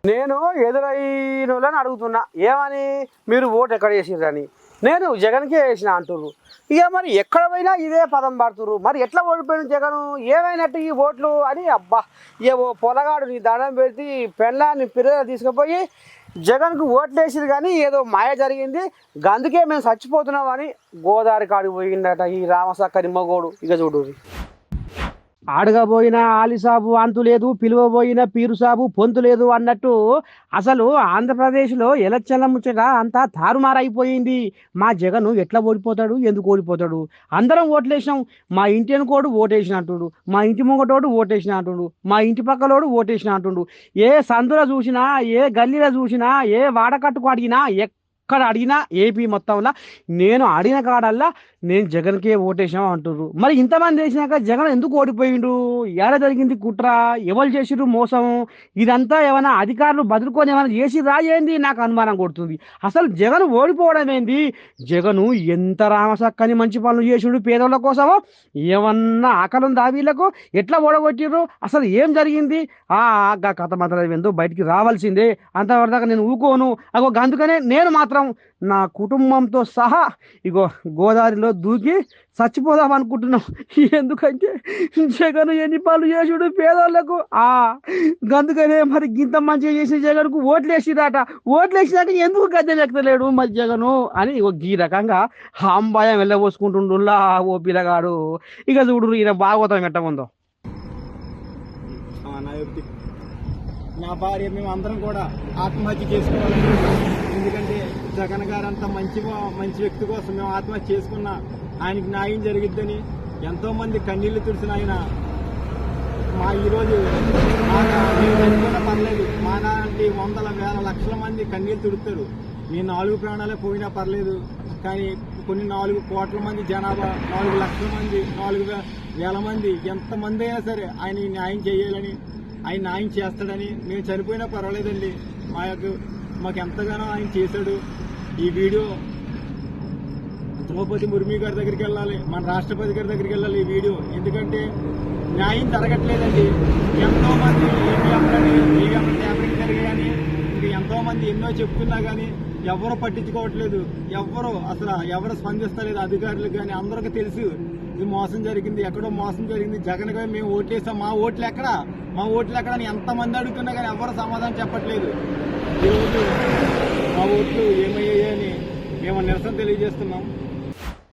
నేను ఎదురైన వాళ్ళని అడుగుతున్నా ఏమని, మీరు ఓటు ఎక్కడ వేసిర్రని. నేను జగన్కే వేసిన అంటుర్రు. ఇక మరి ఎక్కడ పోయినా ఇదే పదం పడుతుర్రు. మరి ఎట్లా ఓడిపోయిన జగను, ఏమైనట్టు ఈ ఓట్లు అని. అబ్బా ఇక ఓ పొలగాడు నీ దండం పెట్టి పెళ్ళాన్ని పిల్లలు తీసుకుపోయి జగన్కు ఓట్లు వేసిరు, కానీ ఏదో మాయ జరిగింది, అందుకే మేము చచ్చిపోతున్నామని గోదావరి కాడికి పోయిందట ఈ రామసక్కని మగోడు. ఇక చూడు, ఆడగబోయిన ఆలిసాబు అంతు లేదు, పిలువబోయిన పీరుసాబు పొంతు లేదు అన్నట్టు అసలు ఆంధ్రప్రదేశ్లో ఎలక్షన్ల ముచ్చట అంతా తారుమారైపోయింది. మా జగను ఎట్లా ఓడిపోతాడు, ఎందుకు ఓడిపోతాడు? అందరం ఓట్లేసినాం. మా ఇంటి అనుకోడు ఓటేసిన అంటుడు, మా ఇంటి ముంగటోడు ఓటేసిన అంటుడు, మా ఇంటి పక్కలోడు ఓటేసిన అంటుడు. ఏ సందులో చూసినా, ఏ గల్లీలో చూసినా, ఏ వాడకట్టుకు అడిగినా, ఎక్కడ అడిగినా ఏపీ మొత్తంలో నేను అడిగిన కాడల్లా నేను జగన్కే ఓటేసాం అంటుర్రు. మరి ఇంతమంది వేసినాక జగన్ ఎందుకు ఓడిపోయిండు? ఎలా జరిగింది కుట్ర? ఎవరు చేసిర్రు మోసం? ఇదంతా ఏమైనా అధికారులు బదులుకొని ఏమైనా చేసిర్రా ఏంది? నాకు అనుమానం కొడుతుంది. అసలు జగన్ ఓడిపోవడం ఏంది? జగను ఎంత రామసక్కని మంచి పనులు చేసిండు పేదోళ్ళ కోసమో, ఏమన్నా ఆకలిందా వీళ్ళకు? ఎట్లా ఓడగొట్టిర్రు? అసలు ఏం జరిగింది? కథ మాత్రం ఏందో బయటికి రావాల్సిందే. అంతవరదాకా నేను ఊకోను. అందుకనే నేను మాత్రం నా కుటుంబంతో సహా ఇగో గోదావరిలో దూకి చచ్చిపోదాం అనుకుంటున్నాం. ఎందుకంటే జగన్ ఎన్ని పనులు చేసుడు పేదోళ్లకు. అందుకనే మరి గింత మంచిగా చేసిన జగన్కు ఓట్లేసిరాట. ఓట్లేసినాక ఎందుకు గద్దె ఎక్కలేడు మరి జగను అని ఈ రకంగా అంబాయం వెళ్ళబోసుకుంటుండులా ఓ పిల్లగాడు. ఇక చూడు ఈయన భాగవతం ఎట్టముందో. నా భార్య మేము అందరం కూడా ఆత్మహత్య చేసుకోవాలని, ఎందుకంటే జగన్ గారు అంత మంచి వ్యక్తి కోసం మేము ఆత్మహత్య చేసుకున్నా ఆయనకి న్యాయం జరిగిద్దని ఎంతో మంది కన్నీళ్లు తుడిసిన ఆయన మా ఈరోజు మేము చనిపోయినా పర్లేదు, మా లాంటి వందల వేల లక్షల మంది కన్నీళ్లు తుడుతారు. మీ 4 ప్రాణాలే పోయినా పర్లేదు, కానీ కొన్ని 4 కోట్ల మంది జనాభా, 4 లక్షల మంది, 4 వేల మంది, ఎంతమంది అయినా సరే ఆయన న్యాయం చేయాలని, ఆయన న్యాయం చేస్తాడని మేము చనిపోయినా పర్వాలేదండి. మాకు ఎంతగానో ఆయన చేశాడు. ఈ వీడియో ద్రౌపది ముర్మి గారి దగ్గరికి వెళ్ళాలి, మన రాష్ట్రపతి గారి దగ్గరికి వెళ్ళాలి ఈ వీడియో. ఎందుకంటే న్యాయం జరగట్లేదండి. ఎంతో మంది ట్యాపరింగ్ జరిగాయని ఇంకా ఎంతో మంది ఎన్నో చెప్తున్నా కానీ ఎవరు పట్టించుకోవట్లేదు. ఎవరు స్పందిస్తలేదు. అధికారులకు కానీ అందరికీ తెలుసు ఇది మోసం జరిగింది, ఎక్కడో మోసం జరిగింది. జగన్ గారు మేము ఓట్లేస్తాం, మా ఓట్లు ఎక్కడ అని ఎంతమంది అడుగుతున్నా కానీ ఎవరు సమాధానం చెప్పట్లేదు. ఈరోజు మా ఓట్లు ఏమయ్యాయని మేము నిరసన తెలియజేస్తున్నాం.